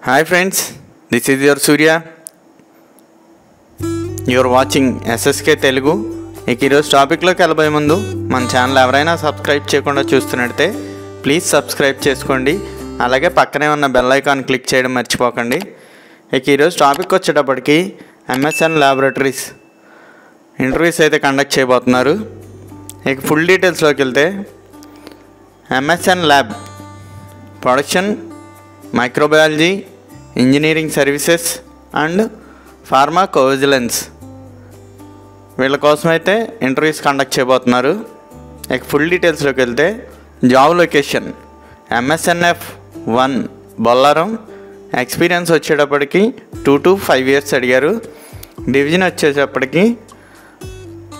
Hi friends, this is your Surya. You are watching SSK Telugu. ఈరోజు టాపిక్లోకి వెళ్ళబోయే ముందు మన ఛానల్ ఎవరైనా సబ్స్క్రైబ్ చేయకుండా చూస్తున్నట్టే ప్లీజ్ సబ్స్క్రైబ్ చేసుకోండి. అలాగే పక్కనే ఉన్న బెల్ ఐకాన్ క్లిక్ చేయడం మర్చిపోకండి. ఈరోజు టాపిక్ వచ్చేటప్పటికి MSN ల్యాబొరేటరీస్ ఇంటర్వ్యూస్ అయితే కండక్ట్ చేయబోతున్నారు. ఫుల్ డీటెయిల్స్లోకి వెళ్తే MSN lab production, microbiology, engineering services and pharmacovigilance వీళ్ళ కోసం అయితే ఇంటర్వ్యూస్ కండక్ట్ చేయబోతున్నారు. ఫుల్ డీటెయిల్స్లోకి వెళ్తే job location MSNF 1 Bollaram, experience వచ్చేటప్పటికి 2 to 5 years అడిగారు. డివిజన్ వచ్చేటప్పటికి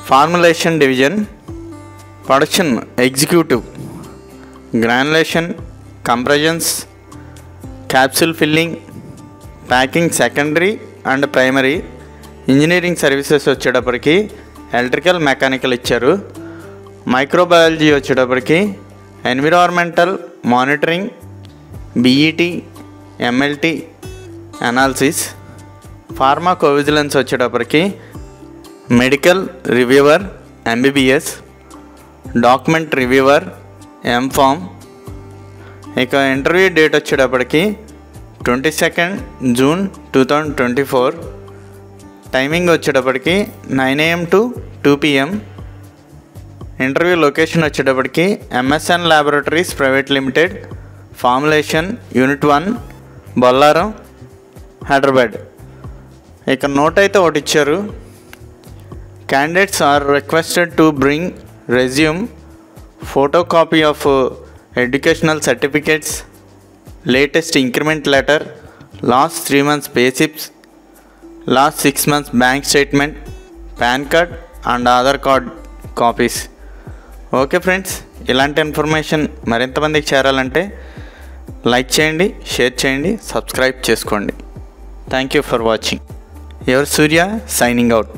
formulation division, production executive, granulation, compressions, capsule filling, packing secondary and primary, engineering services వచ్చేటప్పటికి ఎలక్ట్రికల్, మెకానికల్ ఇచ్చారు. మైక్రోబయాలజీ వచ్చేటప్పటికి environmental monitoring, BET, MLT analysis. Pharmacovigilance వచ్చేటప్పటికి medical reviewer MBBS, document reviewer MPharm. Interview date వచ్చేటప్పటికి 22 June 2024. Timing వచ్చేటప్పటికి 9 AM to 2 PM. Interview location వచ్చేటప్పటికి MSN laboratories private limited, formulation unit 1, Bollaram, Hyderabad. Note అయితే ఒకటి ఇచ్చారు. Candidates are requested to bring resume, photocopy of educational certificates, latest increment letter, last 3 months pay slips, last 6 months bank statement, PAN card and Aadhaar card copies. Okay friends, ఇలాంటి information మరింతమందికి చేరాలంటే like చేయండి, share చేయండి, subscribe చేసుకోండి. Thank you for watching. Your Surya signing out.